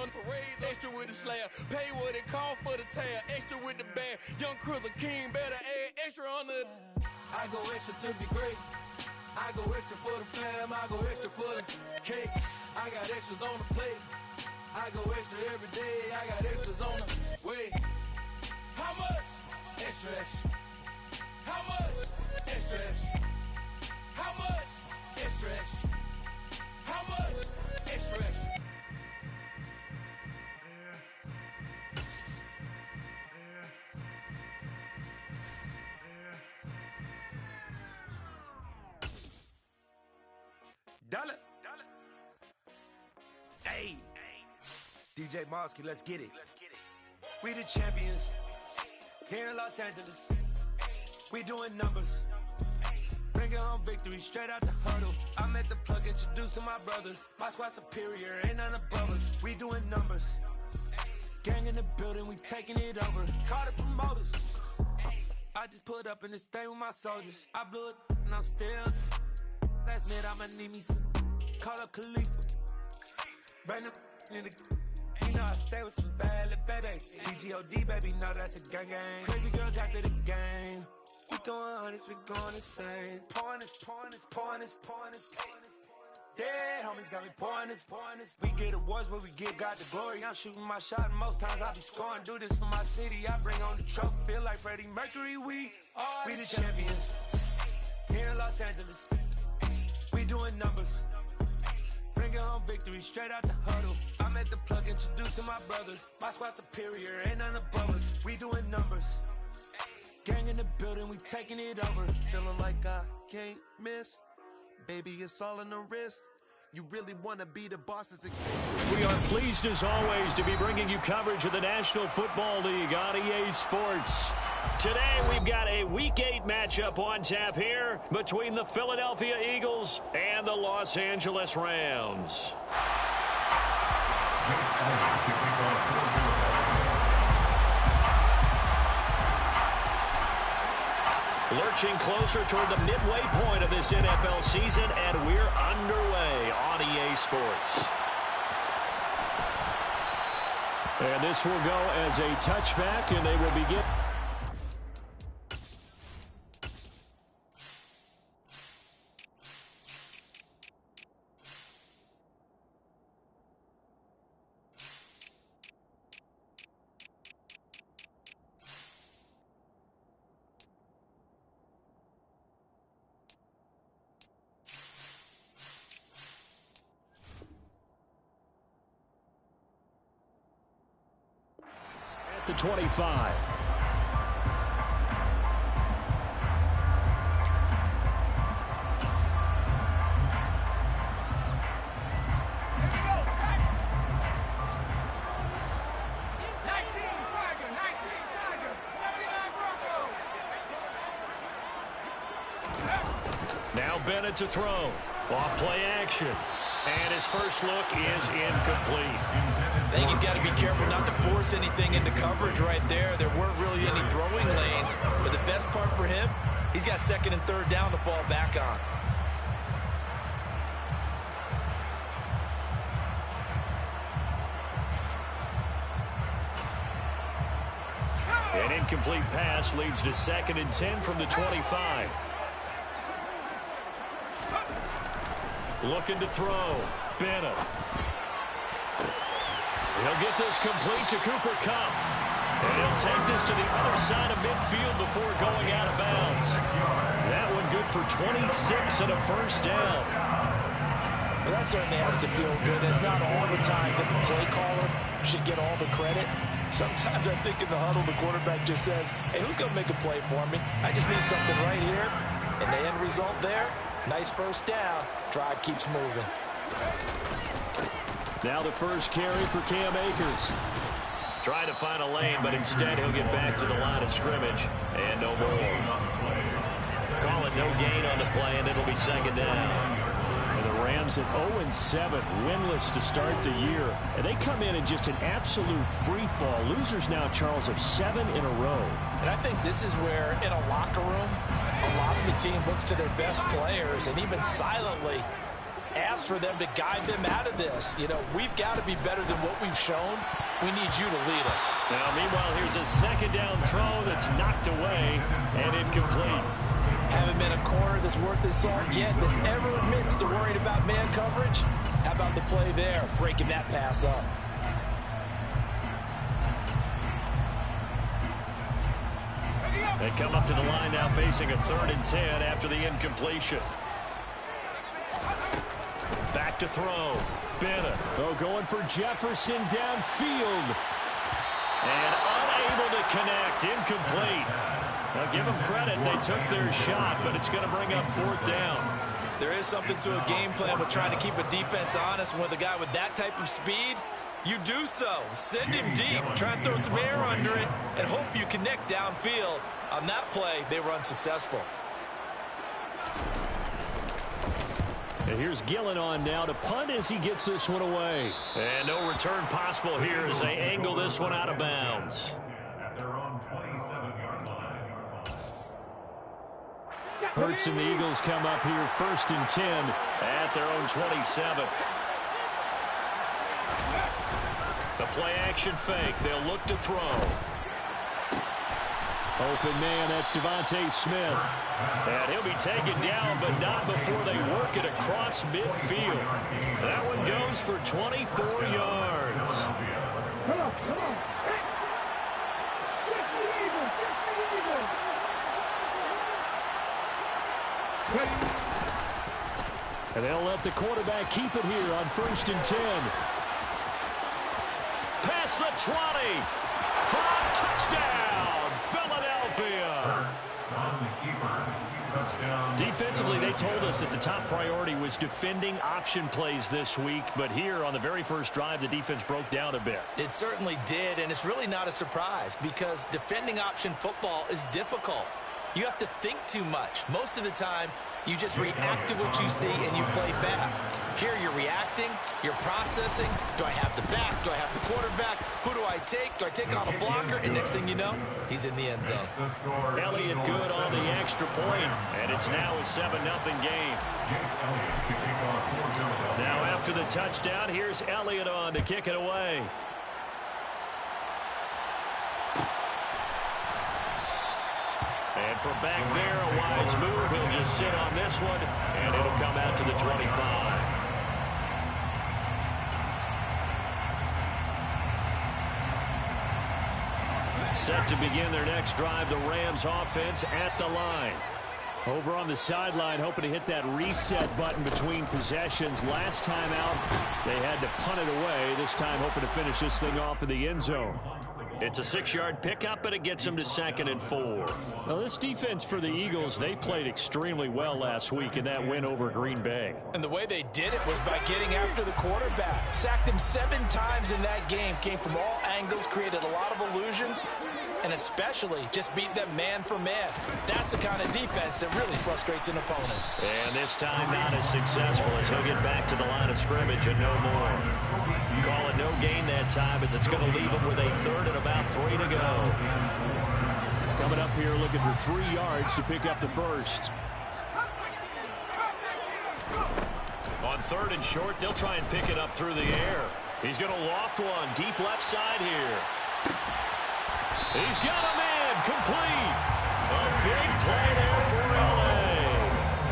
on parades, extra with the slayer. Pay what it call for the tail, extra with the band. Young Cruiser King, better add extra on the. I go extra to be great. I go extra for the fam, I go extra for the cake. I got extras on the plate. I go extra every day, I got extras on the way. How much? Extra, extra. How much? Extra, extra. How much? Extra, extra. How much? Extra, extra. Dollar. Hey. DJ Mosky, let's get it. We the champions. Here in Los Angeles. We doing numbers. Bringing home victory straight out the huddle. I met the plug, introduced to my brother. My squad superior, ain't none above us. We doing numbers. Gang in the building, we taking it over. Call the promoters. I just put up in this thing with my soldiers. I blew it and I'm still. Last minute I'ma need me some. Call up Khalifa. Bring the in the. You know I stay with some bad little baby. CGOD baby, know that's a gang gang. Crazy girls after the game. We doing hundreds, we going insane. Pouring this. Yeah, homies got me pouring this. We get awards where we give God the glory. I'm shooting my shot and most times I be scoring. Do this for my city, I bring on the trophy. Feel like Freddie Mercury, we the champions. Here in Los Angeles, we doing numbers. Bringing home victory straight out the huddle. I met the plug, introduced to my brother. My squad superior, ain't none above us. We doing numbers. Gang in the building, we taking it over. Feeling like I can't miss. Baby, it's all in the wrist. You really want to be the boss that's We are pleased as always to be bringing you coverage of the National Football League on EA Sports. Today we've got a Week 8 matchup on tap here between the Philadelphia Eagles and the Los Angeles Rams. Lurching closer toward the midway point of this NFL season, and we're underway on EA Sports. And this will go as a touchback, and they will begin. The 25. Now Bennett to throw. Off play action. And his first look is incomplete. I think he's got to be careful not to force anything into coverage right there. There weren't really any throwing lanes. But the best part for him, he's got second and third down to fall back on. An incomplete pass leads to 2nd and 10 from the 25. Looking to throw. Bennett. He'll get this complete to Cooper Kupp. And he'll take this to the other side of midfield before going out of bounds. That one good for 26 and a first down. Well, that certainly has to feel good. It's not all the time that the play caller should get all the credit. Sometimes I think in the huddle, the quarterback just says, hey, who's going to make a play for me? I just need something right here. And the end result there, nice first down. Drive keeps moving. Now the first carry for Cam Akers. Trying to find a lane, but instead he'll get back to the line of scrimmage. And no more. Call it no gain on the play, and it'll be 2nd down. And the Rams at 0-7, winless to start the year. And they come in just an absolute free fall. Losers now, Charles, of 7 in a row. And I think this is where, in a locker room, a lot of the team looks to their best players and even silently ask for them to guide them out of this. You know, we've got to be better than what we've shown. We need you to lead us. Now, meanwhile, here's a second down throw that's knocked away and incomplete. Haven't been a corner that's worth his salt yet that ever admits to worrying about man coverage. How about the play there, breaking that pass up? They come up to the line now facing a 3rd and 10 after the incompletion. Back to throw. Bennett. Oh, going for Jefferson downfield. And unable to connect. Incomplete. Now give them credit. They took their shot, but it's going to bring up 4th down. There is something to a game plan with trying to keep a defense honest. And with a guy with that type of speed, you do so. Send him deep. Try and throw some air under it and hope you connect downfield. On that play, they were unsuccessful. And here's Gillen on now to punt as he gets this one away. And no return possible here as they angle this one out of bounds. Hurts and the Eagles come up here 1st and 10 at their own 27. The play action fake. They'll look to throw. Open man, that's Devontae Smith. And he'll be taken down, but not before they work it across midfield. That one goes for 24 yards. And they'll let the quarterback keep it here on 1st and 10. Past the 20. For a touchdown, Philadelphia. Defensively, they told us that the top priority was defending option plays this week, but here on the very first drive, the defense broke down a bit. It certainly did, and it's really not a surprise because defending option football is difficult. You have to think too much. Most of the time, you just react to what you see and you play fast. Here you're reacting, you're processing. Do I have the back? Do I have the quarterback? Who do I take? Do I take on a blocker? And next thing you know, he's in the end zone. Elliott good on the extra point, and it's now a 7-0 game. Now after the touchdown, here's Elliott on to kick it away. And from back there, a wise move. He'll just sit on this one, and it'll come out to the 25. Set to begin their next drive, the Rams offense at the line. Over on the sideline, hoping to hit that reset button between possessions. Last time out, they had to punt it away. This time, hoping to finish this thing off in the end zone. It's a 6-yard pickup, and it gets them to 2nd and 4. Now, this defense for the Eagles, they played extremely well last week in that win over Green Bay. And the way they did it was by getting after the quarterback. Sacked him 7 times in that game. Came from all angles, created a lot of illusions, and especially just beat them man for man. That's the kind of defense that really frustrates an opponent. And this time not as successful as he'll get back to the line of scrimmage and no more. Call it no gain that time as it's going to leave him with a 3rd and about 3 to go. Coming up here looking for 3 yards to pick up the first. On 3rd and short, they'll try and pick it up through the air. He's going to loft one deep left side here. He's got a man complete. A big play there for LA.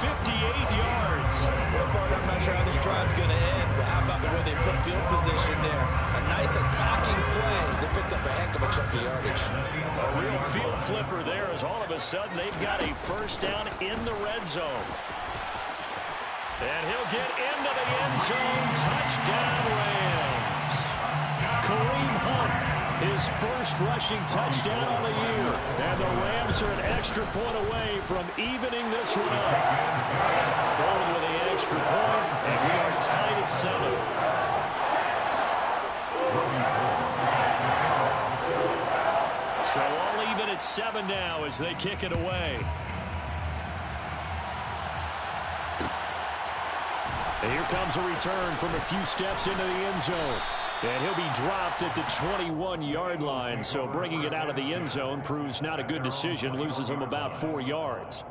58 yards. Well, partner, I'm not sure how this drive's going to end, but how about the way they flip field position there? A nice attacking play. They picked up a heck of a chunk of yardage. A real field flipper there as all of a sudden they've got a 1st down in the red zone. And he'll get into the end zone. Touchdown, Rams. Kareem Hunt, his first rushing touchdown on the year. And the Rams are an extra point away from evening this one up. Going with the extra point, and we are tied at 7. So all even at 7 now as they kick it away. And here comes a return from a few steps into the end zone. And he'll be dropped at the 21-yard line. So bringing it out of the end zone proves not a good decision. Loses him about 4 yards.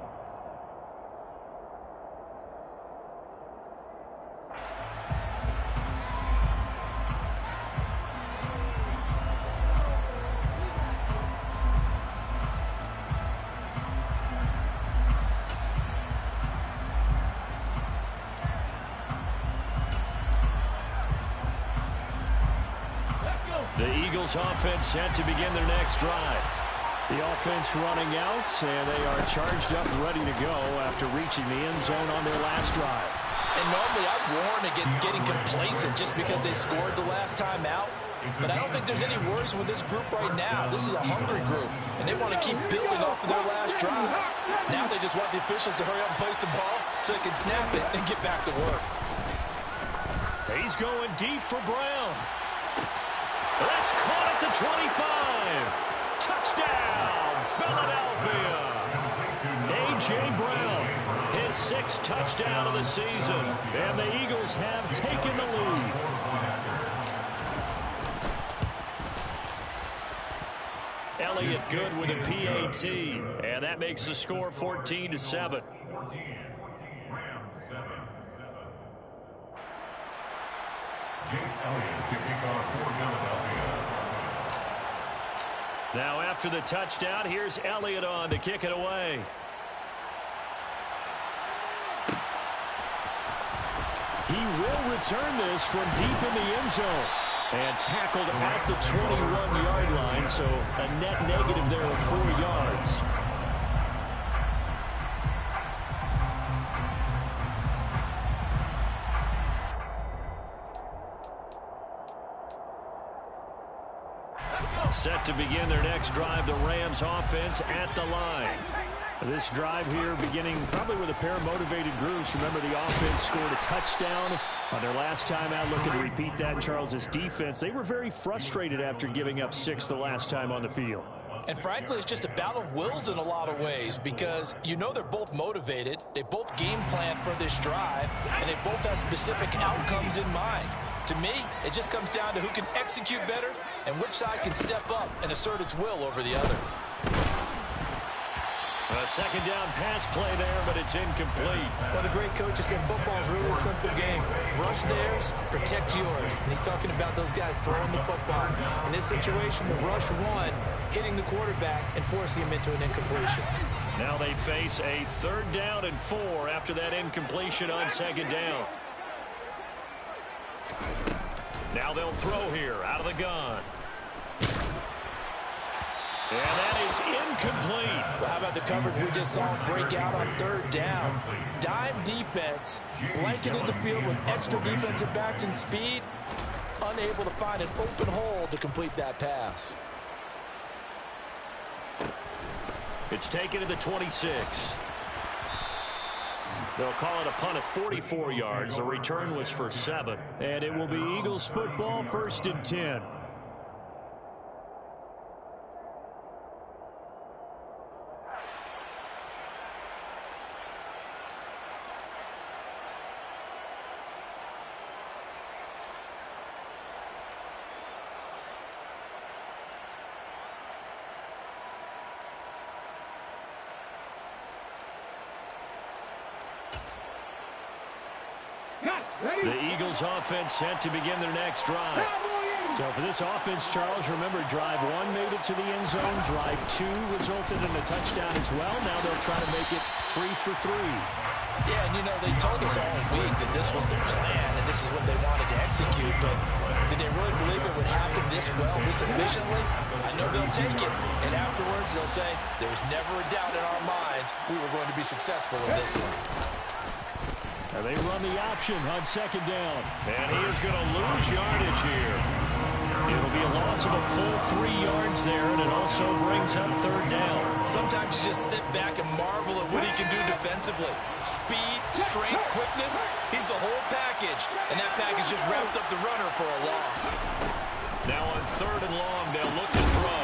The Eagles offense set to begin their next drive. The offense running out, and they are charged up, ready to go after reaching the end zone on their last drive. And normally I'd warn against getting complacent just because they scored the last time out. But I don't think there's any worries with this group right now. This is a hungry group, and they want to keep building off of their last drive. Now they just want the officials to hurry up and place the ball so they can snap it and get back to work. He's going deep for Brown. That's caught at the 25. Touchdown, Philadelphia. A.J. Brown, his 6th touchdown of the season. And the Eagles have taken the lead. Elliott good with a PAT. And that makes the score 14-7. Now after the touchdown, here's Elliott on to kick it away. He will return this from deep in the end zone. And tackled at the 21-yard line, so a net negative there of 4 yards. Set to begin their next drive, the Rams offense at the line. This drive here beginning probably with a pair of motivated groups. Remember, the offense scored a touchdown on their last time out. Looking to repeat that in Charles' defense. They were very frustrated after giving up 6 the last time on the field. And frankly, it's just a battle of wills in a lot of ways because you know they're both motivated. They both game plan for this drive, and they both have specific outcomes in mind. To me, it just comes down to who can execute better and which side can step up and assert its will over the other. A second down pass play there, but it's incomplete. Well, the great coach has said football is really a simple game. Rush theirs, protect yours. And he's talking about those guys throwing the football. In this situation, the rush one, hitting the quarterback and forcing him into an incompletion. Now they face a 3rd down and 4 after that incompletion on 2nd down. Now they'll throw here out of the gun. And that is incomplete. Well, how about the coverage we just saw break out on 3rd down? Dime defense, blanketed the field with extra defensive backs and speed, unable to find an open hole to complete that pass. It's taken to the 26. They'll call it a punt of 44 yards. The return was for 7. And it will be Eagles football, 1st and 10. The Eagles offense set to begin their next drive. So for this offense, Charles, remember drive 1 made it to the end zone. Drive 2 resulted in a touchdown as well. Now they'll try to make it 3 for 3. Yeah, and you know, they told us all week that this was the plan and this is what they wanted to execute, but did they really believe it would happen this well, this efficiently? I know they'll take it, and afterwards they'll say, there was never a doubt in our minds we were going to be successful in this one. Now they run the option on 2nd down. And he is going to lose yardage here. It'll be a loss of a full 3 yards there, and it also brings up 3rd down. Sometimes you just sit back and marvel at what he can do defensively. Speed, strength, quickness, he's the whole package. And that package just wrapped up the runner for a loss. Now on 3rd and long, they'll look to throw.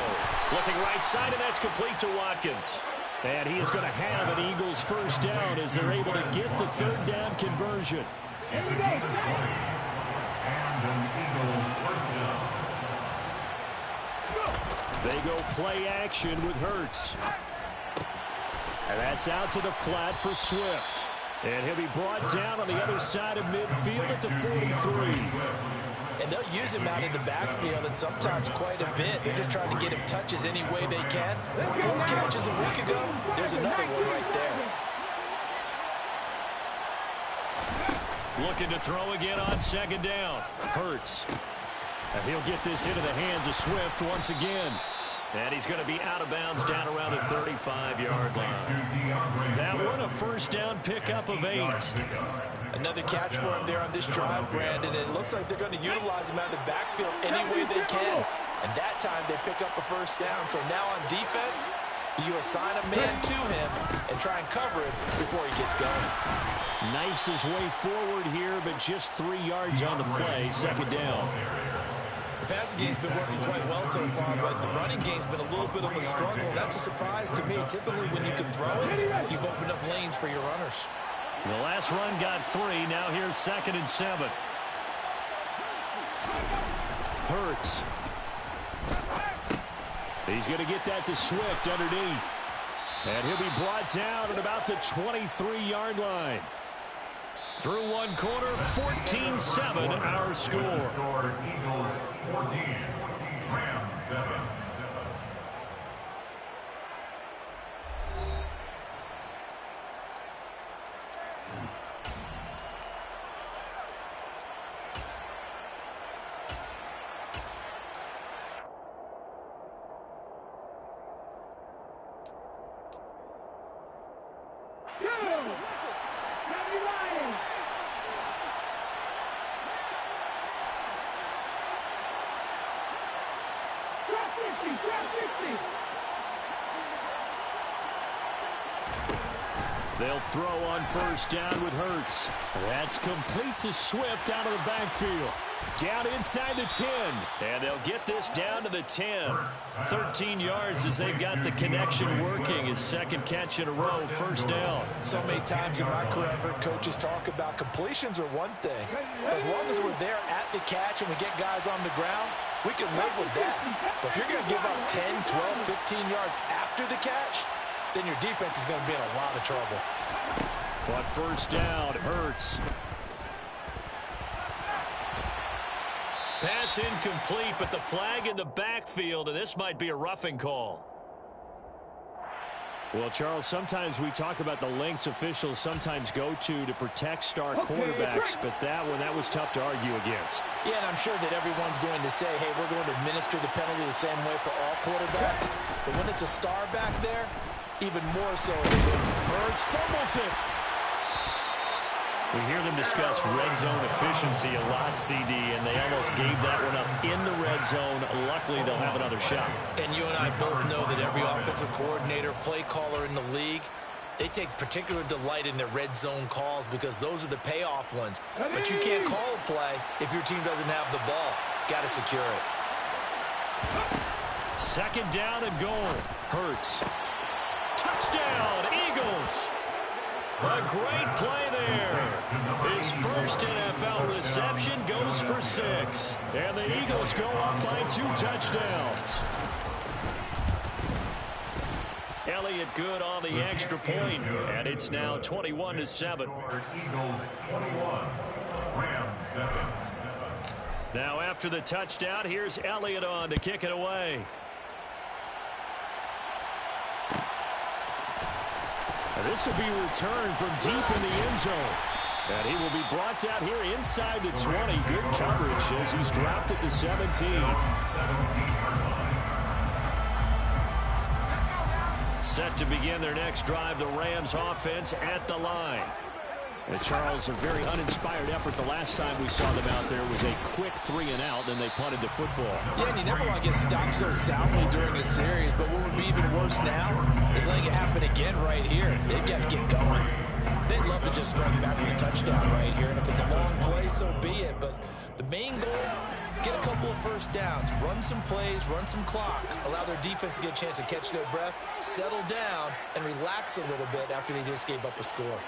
Looking right side, and that's complete to Watkins. And he is going to have an Eagles 1st down as they're able to get the 3rd down conversion. They go play action with Hurts. And that's out to the flat for Swift. And he'll be brought down on the other side of midfield at the 43. And they'll use him out in the backfield, and sometimes quite a bit. They're just trying to get him touches any way they can. 4 catches a week ago, there's another one right there. Looking to throw again on 2nd down. Hurts. And he'll get this into the hands of Swift once again. And he's going to be out of bounds down around the 35-yard line. That one a first down pickup of 8. Another catch for him there on this drive, Brandon. And it looks like they're going to utilize him out of the backfield any way they can. And that time they pick up a first down. So now on defense, you assign a man to him and try and cover it before he gets going. Knifes his way forward here, but just 3 yards on the play. Second down. The passing game's been working quite well so far, but the running game's been a little bit of a struggle. That's a surprise to me. Typically, when you can throw it, you've opened up lanes for your runners. The last run got 3. Now here's 2nd and 7. Hurts. He's going to get that to Swift underneath. And he'll be brought down at about the 23-yard line. Through one quarter, 14-7 our score. Eagles 14, Rams 7. They'll throw on first down with Hurts. That's complete to Swift out of the backfield. Down inside the 10. And they'll get this down to the 10. 13 yards as they've got the connection working. His second catch in a row, first down. So many times in my career, I've heard coaches talk about completions are one thing. As long as we're there at the catch and we get guys on the ground, we can live with that. But if you're going to give up 10, 12, 15 yards after the catch, then your defense is going to be in a lot of trouble. But first down, Hurts. Pass incomplete, but the flag in the backfield, and this might be a roughing call. Well, Charles, sometimes we talk about the lengths officials sometimes go to protect star quarterbacks, but that one, that was tough to argue against. Yeah, and I'm sure that everyone's going to say, hey, we're going to administer the penalty the same way for all quarterbacks. But when it's a star back there, even more so. Hurts fumbles it. We hear them discuss red zone efficiency a lot, CD, and they almost gave that one up in the red zone. Luckily, they'll have another shot. And you and I both know that every offensive coordinator, play caller in the league, they take particular delight in their red zone calls because those are the payoff ones. But you can't call a play if your team doesn't have the ball. Got to secure it. Second down and goal. Hurts. Touchdown, Eagles. A great play there. His first NFL reception goes for 6. And the Eagles go up by 2 touchdowns. Elliott good on the extra point. And it's now 21-7. Eagles 21, Rams 7. Now after the touchdown, here's Elliott on to kick it away. And this will be returned from deep in the end zone. And he will be brought out here inside the 20. Good coverage as he's dropped at the 17. Set to begin their next drive, the Rams offense at the line. And Charles, a very uninspired effort the last time we saw them out there was a quick 3-and-out, then they punted the football. Yeah, and you never want to get stopped so soundly during a series, but what would be even worse now is letting it happen again right here. They've got to get going. They'd love to just strike back with a touchdown right here, and if it's a long play, so be it. But the main goal, get a couple of first downs, run some plays, run some clock, allow their defense to get a chance to catch their breath, settle down, and relax a little bit after they just gave up a score.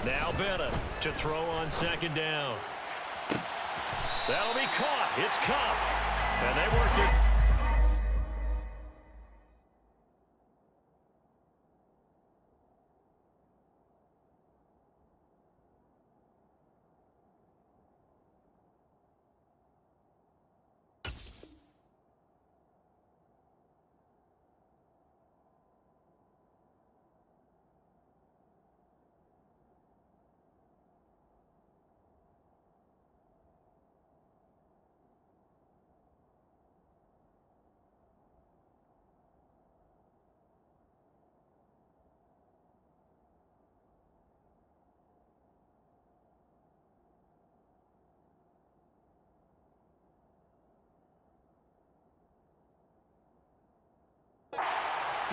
Now Bennett to throw on second down. That'll be caught. It's Kupp. And they worked it.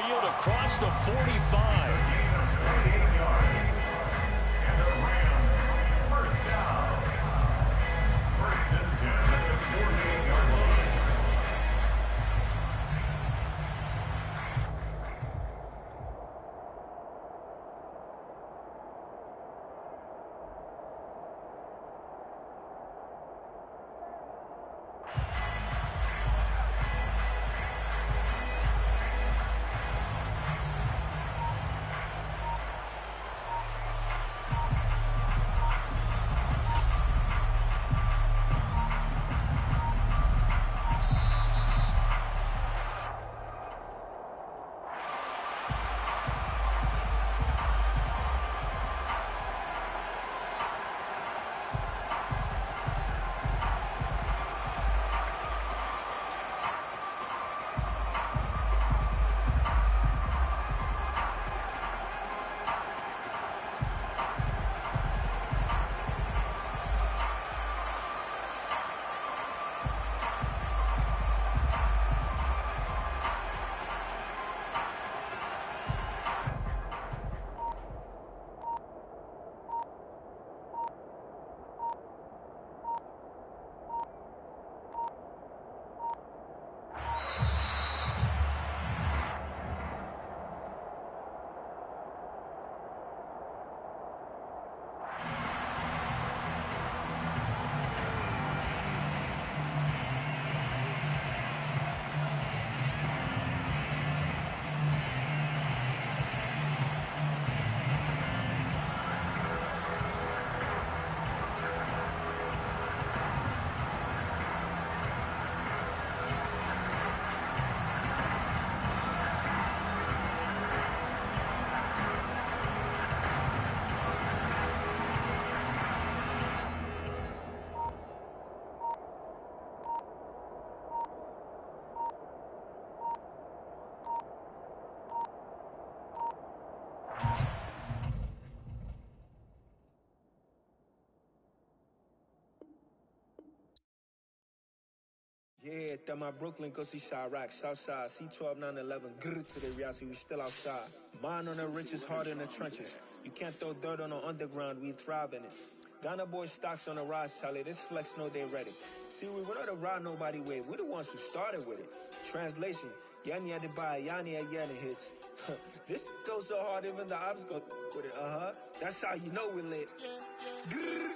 field across the 45. Gain of 28 yards. And the Rams, first down. First and 10 at the 48-yard line. Yeah, that my Brooklyn, go see Chirac, Southside, C12, 911, grrr to the Riasi, we still outside. Mine on the riches, hard in the trenches. You can't throw dirt on the underground, we thrive in it. Ghana boys stocks on the rise, Charlie, this flex know they ready. See, we were not to ride nobody way, we the ones who started with it. Translation, Yanni had to buy, Yanni had Yanni hits. This goes so hard, even the ops go with it, that's how you know we lit. Grrr.